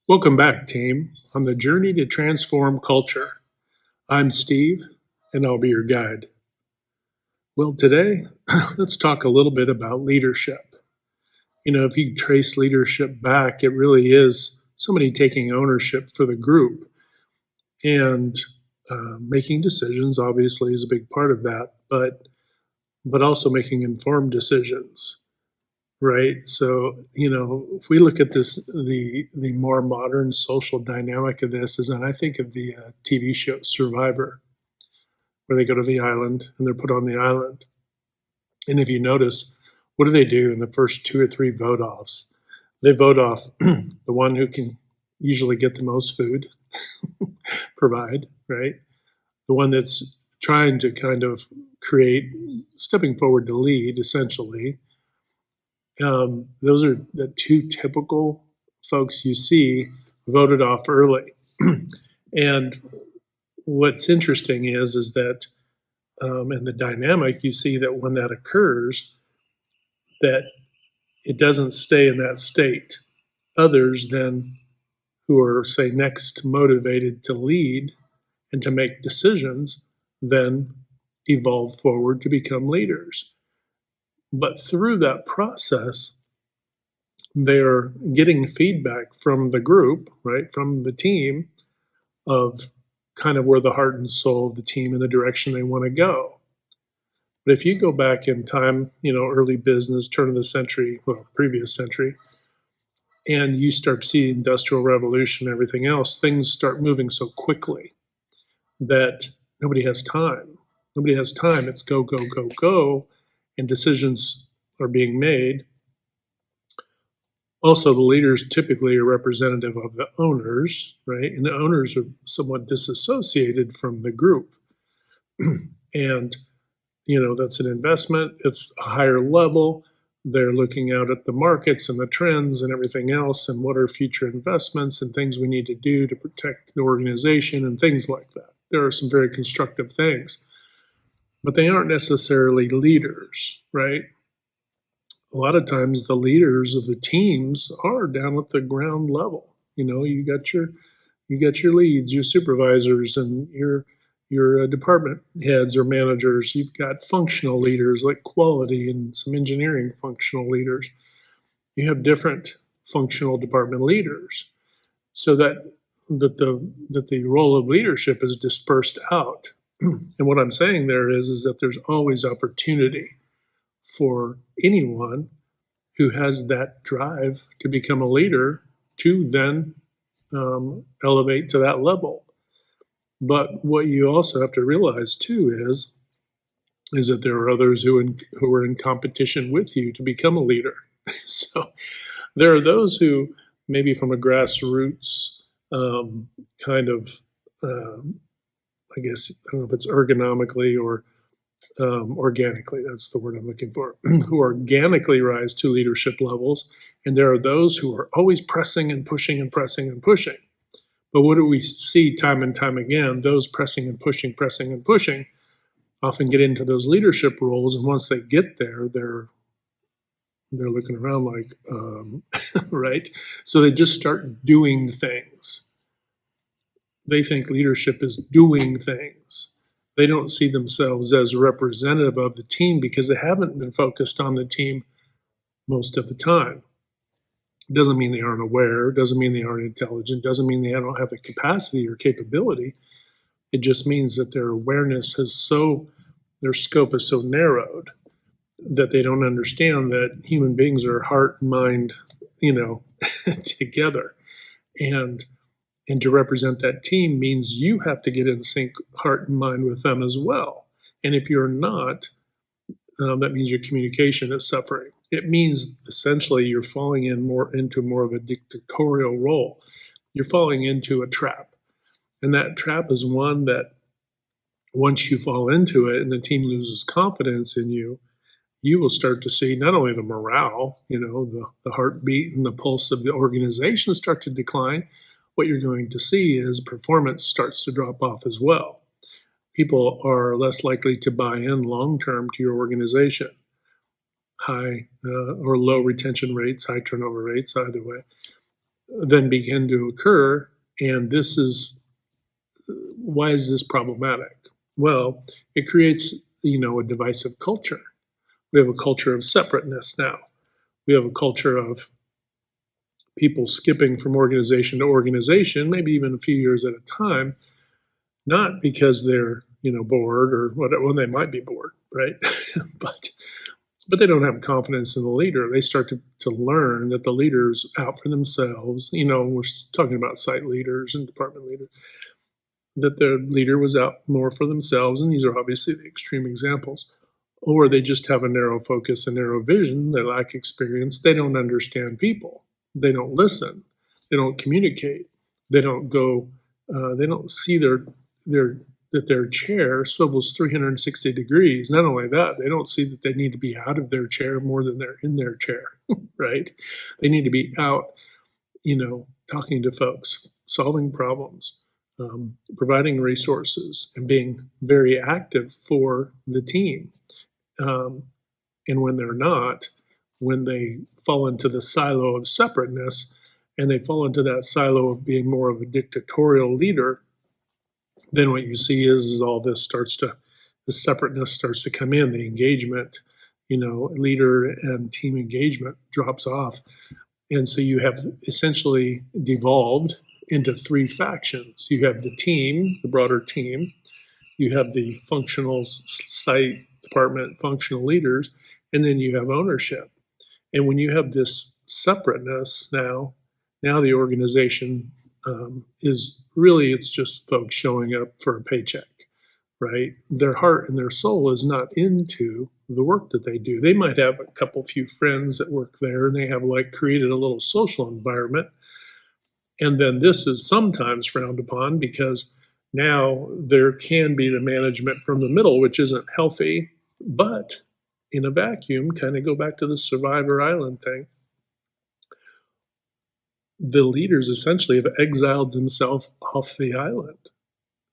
Welcome back, team, on the journey to transform culture. I'm Steve, and I'll be your guide. Well, today, let's talk a little bit about leadership. If you trace leadership back, it really is somebody taking ownership for the group and making decisions. Obviously, is a big part of that, but also making informed decisions. Right. So, if we look at this, the more modern social dynamic of this is, and I think of the TV show Survivor, where they go to the island and they're put on the island. And if you notice, what do they do in the first two or three vote offs? They vote off the one who can usually get the most food, provide, right? The one that's trying to kind of create, stepping forward to lead, essentially. Those are the two typical folks you see voted off early. And what's interesting is that in the dynamic, you see that when that occurs, that it doesn't stay in that state. Others then, who are, say, next motivated to lead and to make decisions, then evolve forward to become leaders. But through that process, they're getting feedback from the group, right, from the team, of kind of where the heart and soul of the team and the direction they want to go. But if you go back in time, early business, turn of the century, well, previous century, and you start to see industrial revolution, everything else, things start moving so quickly that nobody has time. Nobody has time. It's go, go, go, go, and decisions are being made. Also, the leaders typically are representative of the owners, right? And the owners are somewhat disassociated from the group. And, that's an investment. It's a higher level. They're looking out at the markets and the trends and everything else, and what are future investments and things we need to do to protect the organization and things like that. There are some very constructive things, but they aren't necessarily leaders, right? A lot of times the leaders of the teams are down at the ground level. You got your leads, your supervisors, and your department heads or managers. You've got functional leaders like quality and some engineering functional leaders. You have different functional department leaders, so that the role of leadership is dispersed out. And what I'm saying there is that there's always opportunity for anyone who has that drive to become a leader to then elevate to that level. But what you also have to realize too is that there are others who are in competition with you to become a leader. So there are those who maybe from a grassroots kind of, I guess, I don't know if it's ergonomically or organically, that's the word I'm looking for, who organically rise to leadership levels. And there are those who are always pressing and pushing and pressing and pushing. But what do we see time and time again? Those pressing and pushing, often get into those leadership roles. And once they get there, they're looking around like, right? So they just start doing things. They think leadership is doing things. They don't see themselves as representative of the team because they haven't been focused on the team most of the time. It doesn't mean they aren't aware, doesn't mean they aren't intelligent, doesn't mean they don't have the capacity or capability. It just means that their awareness their scope is so narrowed that they don't understand that human beings are heart and mind, together. And to represent that team means you have to get in sync, heart and mind with them as well. And if you're not, that means your communication is suffering. It means essentially you're falling into more of a dictatorial role. You're falling into a trap. And that trap is one that once you fall into it and the team loses confidence in you, you will start to see not only the morale, the heartbeat and the pulse of the organization start to decline. What you're going to see is performance starts to drop off as well. People are less likely to buy in long-term to your organization. High or low retention rates, high turnover rates, either way. then begin to occur. And this is why is this problematic? Well, it creates, a divisive culture. We have a culture of separateness now. We have a culture of people skipping from organization to organization, maybe even a few years at a time, not because they're, bored or whatever. Well, they might be bored, right? but but they don't have confidence in the leader. They start to learn that the leader's out for themselves. We're talking about site leaders and department leaders, that the leader was out more for themselves. And these are obviously the extreme examples. Or they just have a narrow focus and narrow vision. They lack experience. They don't understand people. They don't listen. They don't communicate. They don't go. They don't see that their chair swivels 360 degrees. Not only that, they don't see that they need to be out of their chair more than they're in their chair, right? They need to be out, talking to folks, solving problems, providing resources, and being very active for the team. And when they're not, when they fall into the silo of separateness and they fall into that silo of being more of a dictatorial leader, then what you see is all this the separateness starts to come in, the engagement, leader and team engagement drops off. And so you have essentially devolved into three factions. You have the team, the broader team. You have the functional site department functional leaders, and then you have ownership. And when you have this separateness now the organization is really, it's just folks showing up for a paycheck, right? Their heart and their soul is not into the work that they do. They might have a few friends that work there, and they have created a little social environment. And then this is sometimes frowned upon because now there can be the management from the middle, which isn't healthy, but in a vacuum, kind of go back to the Survivor Island thing. The leaders essentially have exiled themselves off the island.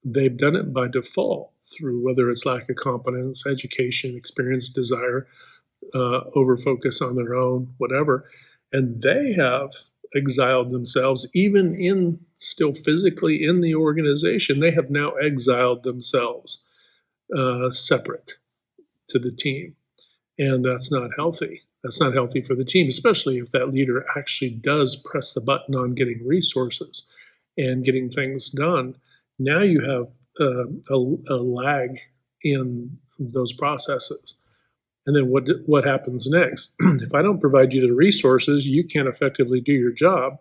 They've done it by default through whether it's lack of competence, education, experience, desire, over focus on their own, whatever. And they have exiled themselves, even in still physically in the organization. They have now exiled themselves separate to the team. And that's not healthy. That's not healthy for the team, especially if that leader actually does press the button on getting resources and getting things done. Now you have a lag in those processes. And then what happens next? If I don't provide you the resources, you can't effectively do your job.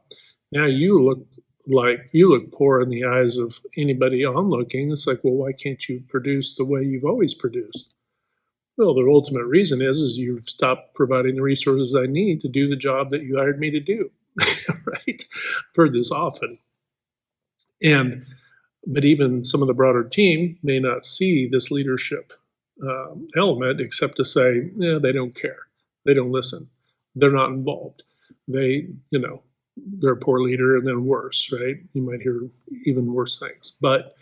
Now you look poor in the eyes of anybody onlooking. It's like, well, why can't you produce the way you've always produced? Well, the ultimate reason is you've stopped providing the resources I need to do the job that you hired me to do, right? I've heard this often. But even some of the broader team may not see this leadership element except to say, yeah, they don't care. They don't listen. They're not involved. They're a poor leader, and then worse, right? You might hear even worse things, but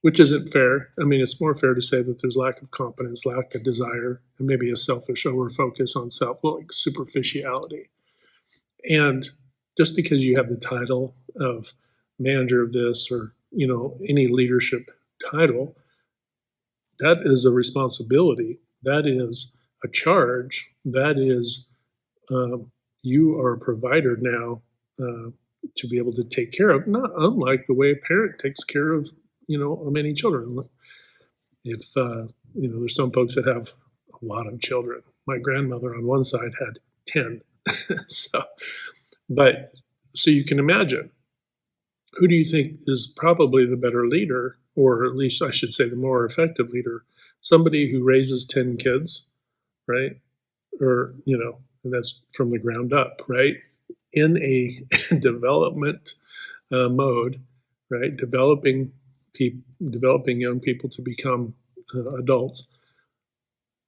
which isn't fair. I mean, it's more fair to say that there's lack of competence, lack of desire, and maybe a selfish over-focus on superficiality. And just because you have the title of manager of this or, any leadership title, that is a responsibility. That is a charge. That is, you are a provider now to be able to take care of, not unlike the way a parent takes care of many children. If there's some folks that have a lot of children. My grandmother on one side had 10. so you can imagine, who do you think is probably the better leader, or at least I should say the more effective leader? Somebody who raises 10 kids, right? Or, and that's from the ground up, right? In a development mode, right? Developing young people to become adults,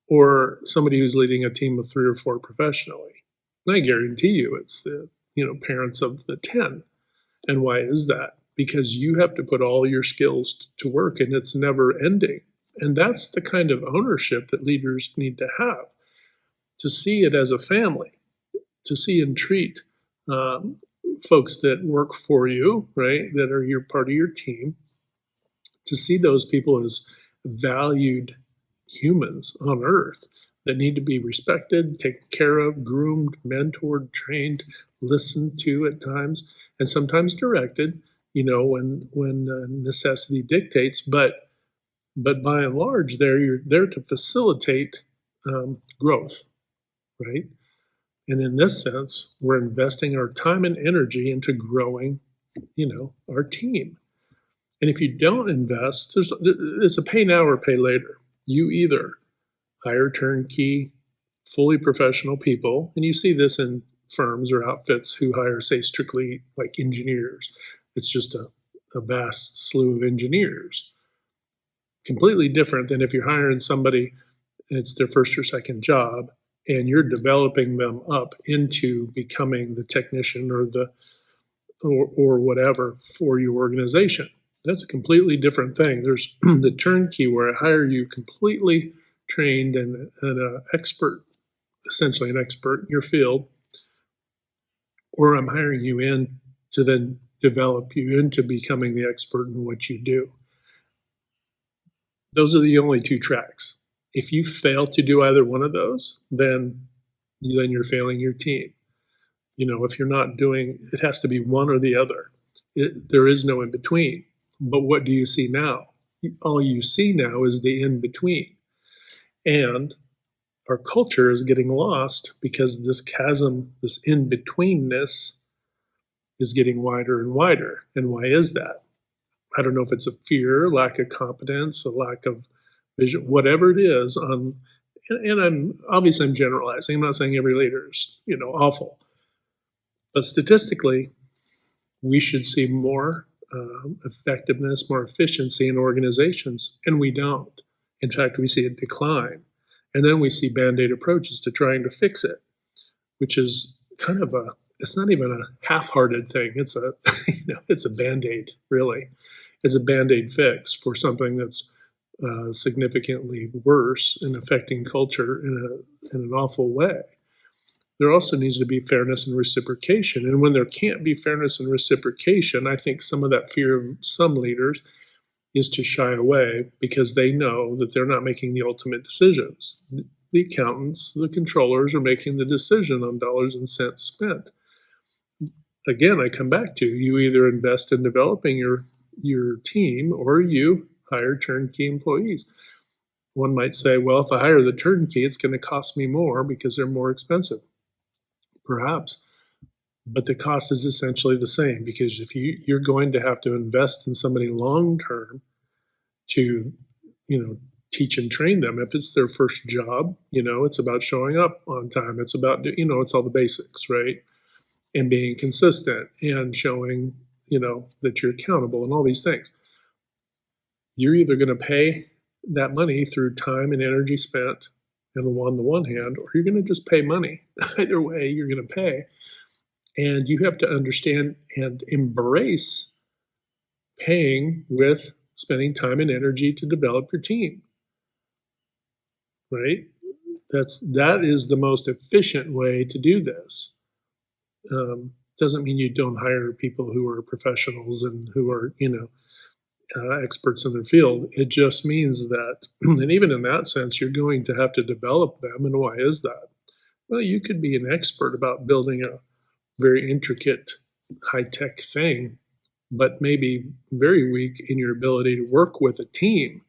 or somebody who's leading a team of 3 or 4 professionally. And I guarantee you it's the parents of the 10. And why is that? Because you have to put all your skills to work, and it's never ending. And that's the kind of ownership that leaders need to have, to see it as a family, to see and treat folks that work for you, right, that are your part of your team, to see those people as valued humans on earth that need to be respected, taken care of, groomed, mentored, trained, listened to at times, and sometimes directed, when necessity dictates. But by and large, you're there to facilitate growth, right? And in this sense, we're investing our time and energy into growing, our team. And if you don't invest, it's a pay now or pay later. You either hire turnkey, fully professional people, and you see this in firms or outfits who hire, say, strictly like engineers. It's just a vast slew of engineers. Completely different than if you're hiring somebody, it's their first or second job, and you're developing them up into becoming the technician or whatever for your organization. That's a completely different thing. There's the turnkey where I hire you completely trained and an expert, essentially an expert in your field, or I'm hiring you in to then develop you into becoming the expert in what you do. Those are the only two tracks. If you fail to do either one of those, then you're failing your team. If you're not doing, it has to be one or the other. There is no in between. But what do you see now? All you see now is the in between. And our culture is getting lost because this chasm, this in betweenness, is getting wider and wider. And why is that? I don't know if it's a fear, lack of competence, a lack of vision, whatever it is. And I'm generalizing. I'm not saying every leader is awful, but statistically, we should see more effectiveness, more efficiency in organizations, and we don't. In fact, we see a decline, and then we see band-aid approaches to trying to fix it, which is kind of it's not even a half-hearted thing. It's it's a band-aid, really. It's a band-aid fix for something that's significantly worse and affecting culture in an awful way. There also needs to be fairness and reciprocation. And when there can't be fairness and reciprocation, I think some of that fear of some leaders is to shy away because they know that they're not making the ultimate decisions. The accountants, the controllers are making the decision on dollars and cents spent. Again, I come back to you either invest in developing your team or you hire turnkey employees. One might say, well, if I hire the turnkey, it's going to cost me more because they're more expensive. Perhaps, but the cost is essentially the same because if you're going to have to invest in somebody long term to teach and train them. If it's their first job, it's about showing up on time. It's about it's all the basics, right? And being consistent and showing that you're accountable and all these things. You're either going to pay that money through time and energy spent on the one hand, or you're going to just pay money. Either way, you're going to pay. And you have to understand and embrace paying with spending time and energy to develop your team. Right? That is the most efficient way to do this. Doesn't mean you don't hire people who are professionals and who are, experts in their field. It just means that, and even in that sense, you're going to have to develop them. And why is that? Well, you could be an expert about building a very intricate, high-tech thing, but maybe very weak in your ability to work with a team,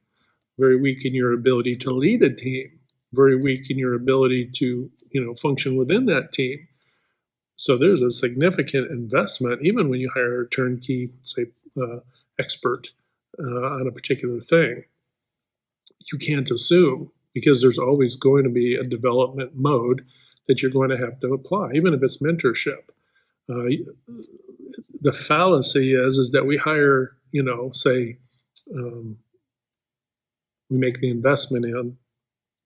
very weak in your ability to lead a team, very weak in your ability to, function within that team. So there's a significant investment, even when you hire a turnkey, say, expert on a particular thing. You can't assume because there's always going to be a development mode that you're going to have to apply, even if it's mentorship. The fallacy is that we hire, say, we make the investment in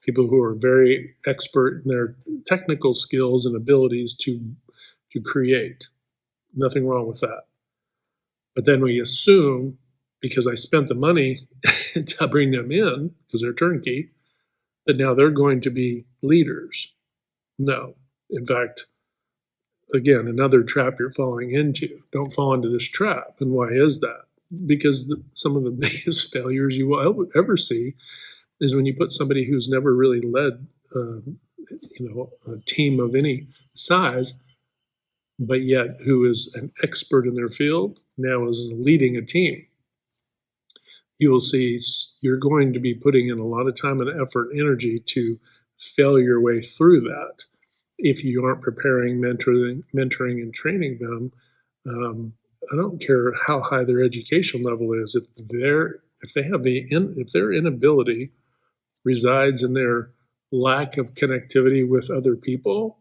people who are very expert in their technical skills and abilities to create. Nothing wrong with that. But then we assume because I spent the money to bring them in, because they're turnkey, that now they're going to be leaders. No. In fact, again, another trap you're falling into. Don't fall into this trap. And why is that? Because some of the biggest failures you will ever see is when you put somebody who's never really led, a team of any size, but yet who is an expert in their field, now is leading a team. You will see you're going to be putting in a lot of time and effort and energy to fail your way through that if you aren't preparing, mentoring, and training them. I don't care how high their education level is. If their inability resides in their lack of connectivity with other people,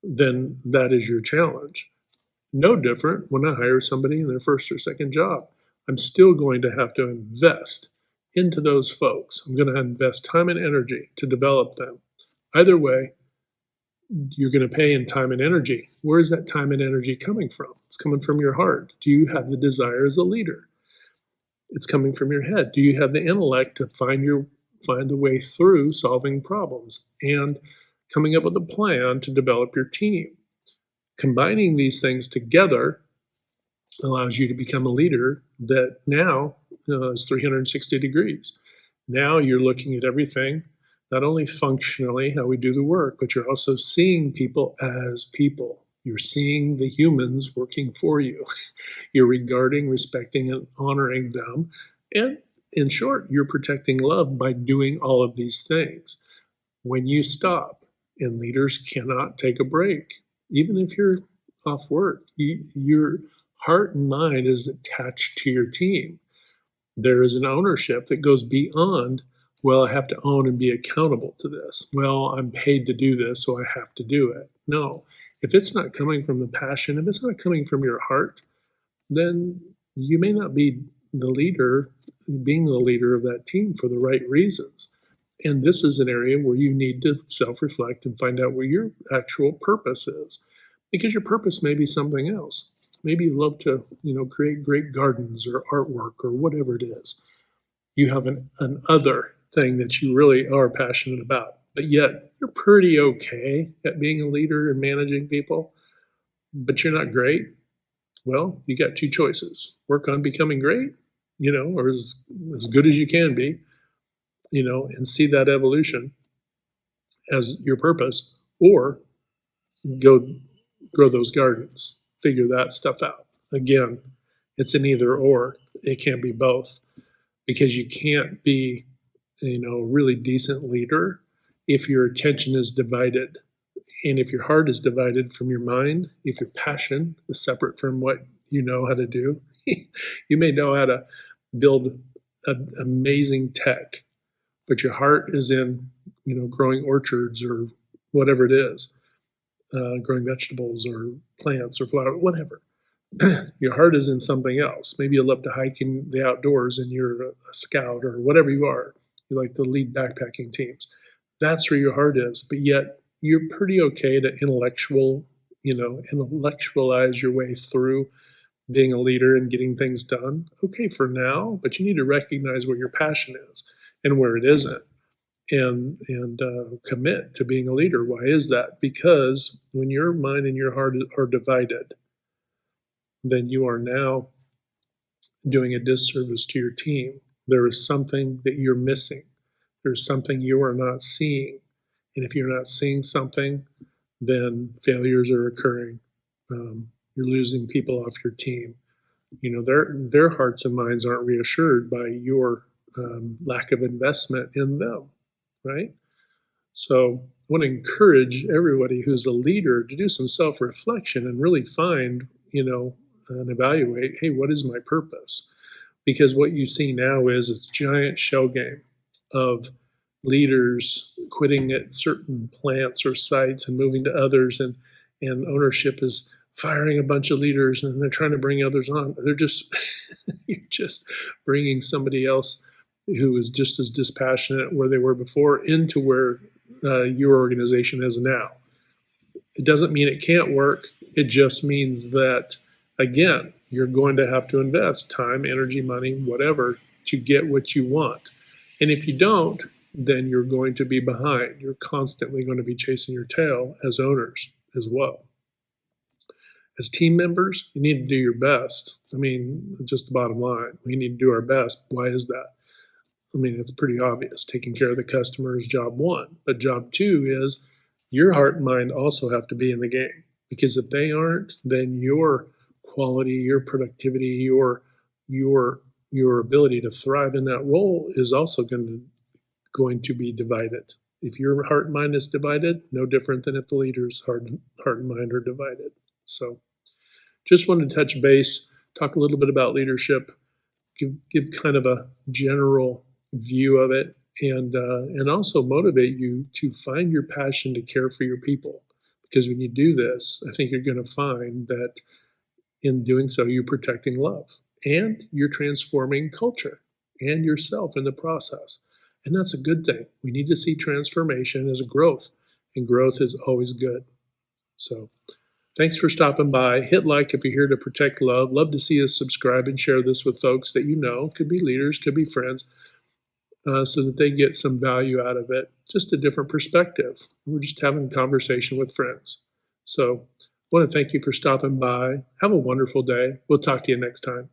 then that is your challenge. No different when I hire somebody in their first or second job. I'm still going to have to invest into those folks. I'm going to invest time and energy to develop them. Either way, you're going to pay in time and energy. Where is that time and energy coming from? It's coming from your heart. Do you have the desire as a leader? It's coming from your head. Do you have the intellect to find the way through solving problems and coming up with a plan to develop your team? Combining these things together allows you to become a leader that now is 360 degrees. Now you're looking at everything, not only functionally, how we do the work, but you're also seeing people as people. You're seeing the humans working for you. You're regarding, respecting, and honoring them. And in short, you're protecting love by doing all of these things. When you stop, and leaders cannot take a break, even if you're off work, your heart and mind is attached to your team. There is an ownership that goes beyond, well, I have to own and be accountable to this. Well, I'm paid to do this, so I have to do it. No, if it's not coming from the passion, if it's not coming from your heart, then you may not be being the leader of that team for the right reasons. And this is an area where you need to self-reflect and find out where your actual purpose is. Because your purpose may be something else. Maybe you love to, create great gardens or artwork or whatever it is. You have an other thing that you really are passionate about, but yet you're pretty okay at being a leader and managing people, but you're not great. Well, you got two choices. Work on becoming great, or as good as you can be, and see that evolution as your purpose, or go grow those gardens, figure that stuff out. Again, it's an either or. It can't be both, because you can't be, a really decent leader if your attention is divided. And if your heart is divided from your mind, if your passion is separate from what you know how to do, you may know how to build amazing tech, but your heart is in, growing orchards or whatever it is, growing vegetables or plants or flowers, whatever. Your heart is in something else. Maybe you love to hike in the outdoors and you're a scout or whatever you are. You like to lead backpacking teams. That's where your heart is. But yet you're pretty okay to intellectualize your way through being a leader and getting things done. Okay for now, but you need to recognize where your passion is and where it isn't. And commit to being a leader. Why is that? Because when your mind and your heart are divided, then you are now doing a disservice to your team. There is something that you're missing. There's something you are not seeing. And if you're not seeing something, then failures are occurring. You're losing people off your team. Their hearts and minds aren't reassured by your lack of investment in them, right? So I want to encourage everybody who's a leader to do some self-reflection and really find, and evaluate, hey, what is my purpose? Because what you see now is a giant shell game of leaders quitting at certain plants or sites and moving to others, and ownership is firing a bunch of leaders and they're trying to bring others on. They're just you're just bringing somebody else who is just as dispassionate where they were before into where your organization is now. It doesn't mean it can't work. It just means that, again, you're going to have to invest time, energy, money, whatever, to get what you want. And if you don't, then you're going to be behind. You're constantly going to be chasing your tail as owners as well. as team members, you need to do your best. I mean, just the bottom line. We need to do our best. Why is that? I mean, it's pretty obvious. Taking care of the customer is job one. But job two is your heart and mind also have to be in the game. Because if they aren't, then your quality, your productivity, your ability to thrive in that role is also going to be divided. If your heart and mind is divided, no different than if the leader's heart and mind are divided. So just wanted to touch base, talk a little bit about leadership, give kind of a general view of it, and also motivate you to find your passion to care for your people. Because when you do this, I think you're going to find that in doing so, you're protecting love and you're transforming culture and yourself in the process. And that's a good thing. We need to see transformation as a growth, and growth is always good. So thanks for stopping by. Hit like if you're here to protect love. Love to see us subscribe and share this with folks that you know, could be leaders, could be friends, so that they get some value out of it. Just a different perspective. We're just having a conversation with friends. So I want to thank you for stopping by. Have a wonderful day. We'll talk to you next time.